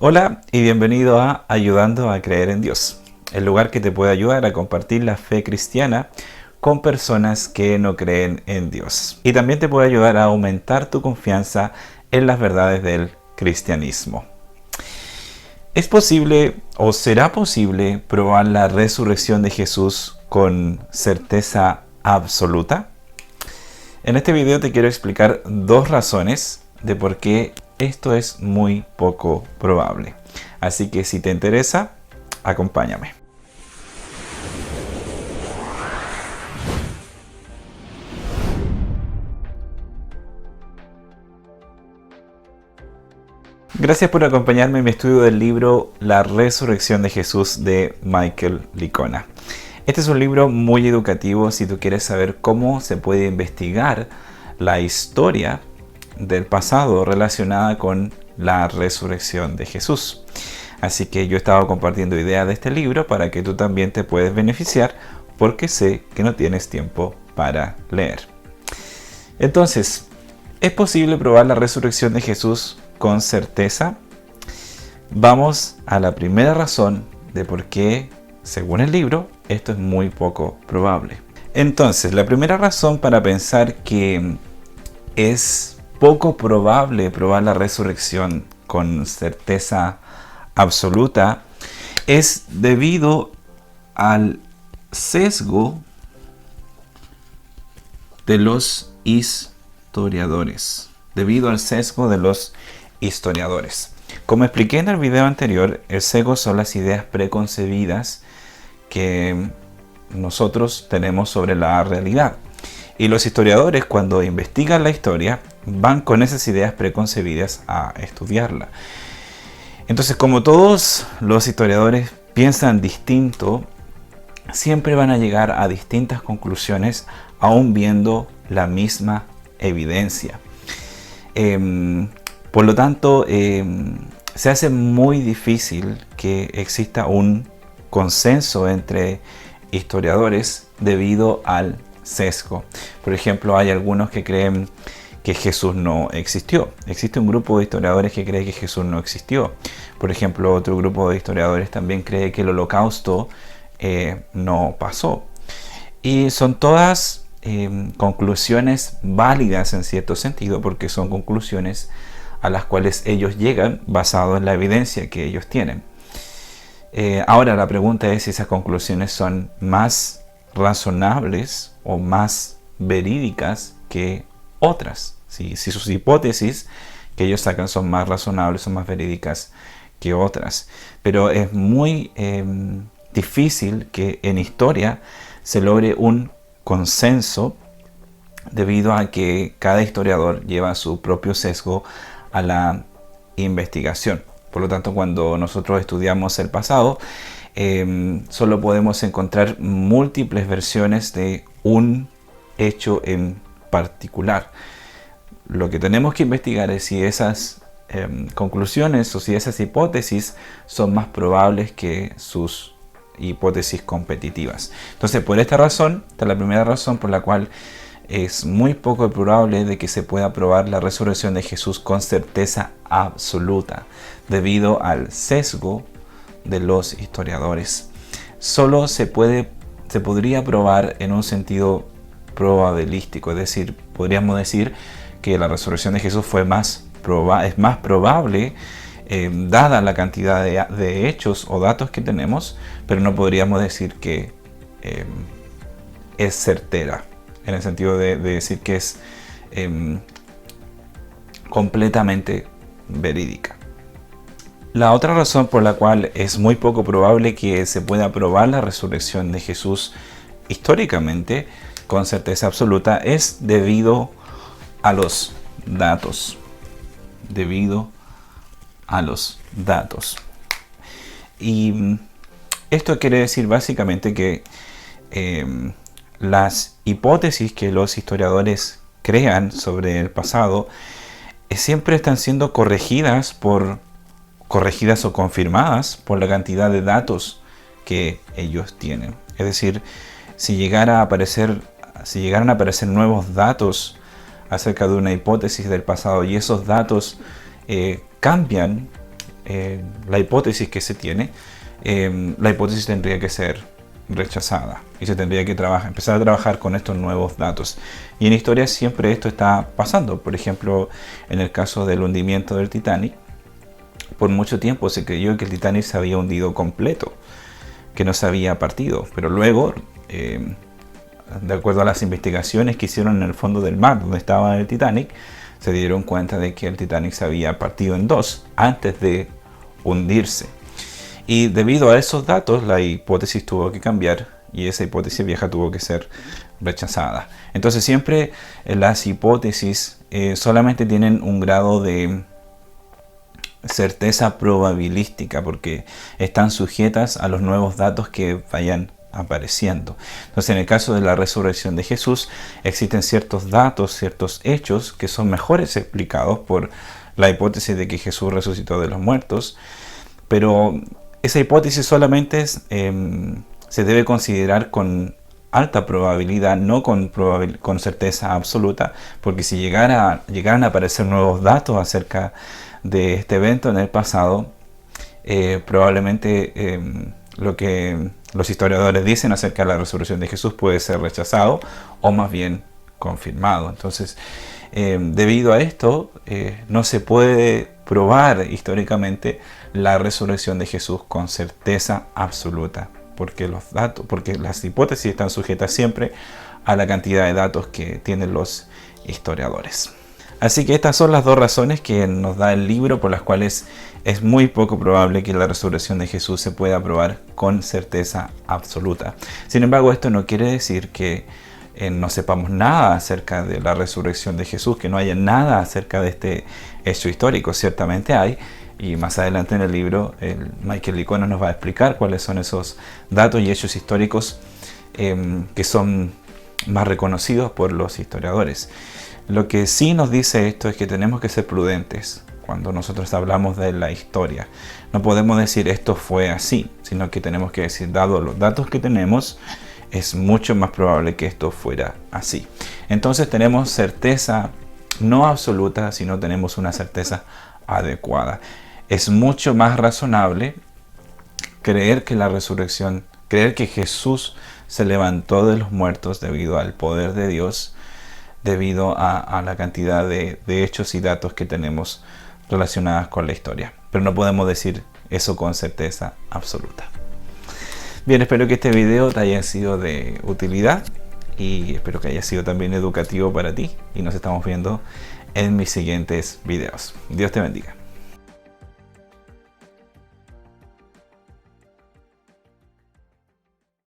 Hola y bienvenido a Ayudando a Creer en Dios, el lugar que te puede ayudar a compartir la fe cristiana con personas que no creen en Dios. Y también te puede ayudar a aumentar tu confianza en las verdades del cristianismo. ¿Es posible o será posible probar la resurrección de Jesús con certeza absoluta? En este video te quiero explicar dos razones de por qué esto es muy poco probable. Así que si te interesa, acompáñame. Gracias por acompañarme en mi estudio del libro La Resurrección de Jesús de Michael Licona. Este es un libro muy educativo si tú quieres saber cómo se puede investigar la historia del pasado relacionada con la resurrección de Jesús. Así que yo he estado compartiendo ideas de este libro para que tú también te puedes beneficiar, porque sé que no tienes tiempo para leer. Entonces, ¿es posible probar la resurrección de Jesús con certeza? Vamos a la primera razón de por qué, según el libro, esto es muy poco probable. Entonces, la primera razón para pensar que es poco probable probar la resurrección con certeza absoluta es debido al sesgo de los historiadores. Como expliqué en el video anterior, el sesgo son las ideas preconcebidas que nosotros tenemos sobre la realidad. Y los historiadores, cuando investigan la historia, van con esas ideas preconcebidas a estudiarla. Entonces, como todos los historiadores piensan distinto, siempre van a llegar a distintas conclusiones, aún viendo la misma evidencia. Por lo tanto, se hace muy difícil que exista un consenso entre historiadores debido al sesgo. Por ejemplo, hay algunos que creen que Jesús no existió. Existe un grupo de historiadores que cree que Jesús no existió. Por ejemplo, otro grupo de historiadores también cree que el Holocausto no pasó. Y son todas conclusiones válidas en cierto sentido, porque son conclusiones a las cuales ellos llegan basado en la evidencia que ellos tienen. Ahora la pregunta es si esas conclusiones son más razonables o más verídicas que otras. Si sus hipótesis que ellos sacan son más razonables o más verídicas que otras. Pero es muy difícil que en historia se logre un consenso, debido a que cada historiador lleva su propio sesgo a la investigación. Por lo tanto, cuando nosotros estudiamos el pasado, solo podemos encontrar múltiples versiones de un hecho en particular. Lo que tenemos que investigar es si esas conclusiones o si esas hipótesis son más probables que sus hipótesis competitivas. Entonces, por esta razón, esta es la primera razón por la cual es muy poco probable de que se pueda probar la resurrección de Jesús con certeza absoluta, debido al sesgo de los historiadores. Solo se podría probar en un sentido probabilístico, es decir, podríamos decir que la resurrección de Jesús es más probable dada la cantidad de hechos o datos que tenemos, pero no podríamos decir que es certera, en el sentido de decir que es completamente verídica. La otra razón por la cual es muy poco probable que se pueda probar la resurrección de Jesús históricamente con certeza absoluta es debido a los datos. Y esto quiere decir básicamente que las hipótesis que los historiadores crean sobre el pasado siempre están siendo corregidas o confirmadas por la cantidad de datos que ellos tienen. Es decir, si llegaran a aparecer nuevos datos acerca de una hipótesis del pasado y esos datos cambian la hipótesis que se tiene, la hipótesis tendría que ser rechazada y se tendría que empezar a trabajar con estos nuevos datos. Y en historia siempre esto está pasando. Por ejemplo, en el caso del hundimiento del Titanic, por mucho tiempo se creyó que el Titanic se había hundido completo, que no se había partido, pero luego, de acuerdo a las investigaciones que hicieron en el fondo del mar donde estaba el Titanic, se dieron cuenta de que el Titanic se había partido en dos antes de hundirse. Y debido a esos datos, la hipótesis tuvo que cambiar y esa hipótesis vieja tuvo que ser rechazada. Entonces siempre las hipótesis solamente tienen un grado de certeza probabilística porque están sujetas a los nuevos datos que vayan apareciendo. Entonces, en el caso de la resurrección de Jesús, existen ciertos datos, ciertos hechos que son mejores explicados por la hipótesis de que Jesús resucitó de los muertos, pero esa hipótesis solamente se debe considerar con alta probabilidad, no con certeza absoluta, porque si llegaran a aparecer nuevos datos acerca de este evento en el pasado, probablemente lo que los historiadores dicen acerca de la resurrección de Jesús puede ser rechazado o más bien confirmado. Entonces, debido a esto, no se puede probar históricamente la resurrección de Jesús con certeza absoluta, porque las hipótesis están sujetas siempre a la cantidad de datos que tienen los historiadores. Así que estas son las dos razones que nos da el libro por las cuales es muy poco probable que la resurrección de Jesús se pueda probar con certeza absoluta. Sin embargo, esto no quiere decir que no sepamos nada acerca de la resurrección de Jesús, que no haya nada acerca de este hecho histórico. Ciertamente hay, y más adelante en el libro Michael Licona nos va a explicar cuáles son esos datos y hechos históricos que son más reconocidos por los historiadores. Lo que sí nos dice esto es que tenemos que ser prudentes cuando nosotros hablamos de la historia. No podemos decir esto fue así, sino que tenemos que decir, dado los datos que tenemos, es mucho más probable que esto fuera así. Entonces tenemos certeza no absoluta, sino tenemos una certeza adecuada. Es mucho más razonable creer que Jesús se levantó de los muertos debido al poder de Dios, debido a la cantidad de hechos y datos que tenemos relacionados con la historia. Pero no podemos decir eso con certeza absoluta. Bien, espero que este video te haya sido de utilidad y espero que haya sido también educativo para ti. Y nos estamos viendo en mis siguientes videos. Dios te bendiga.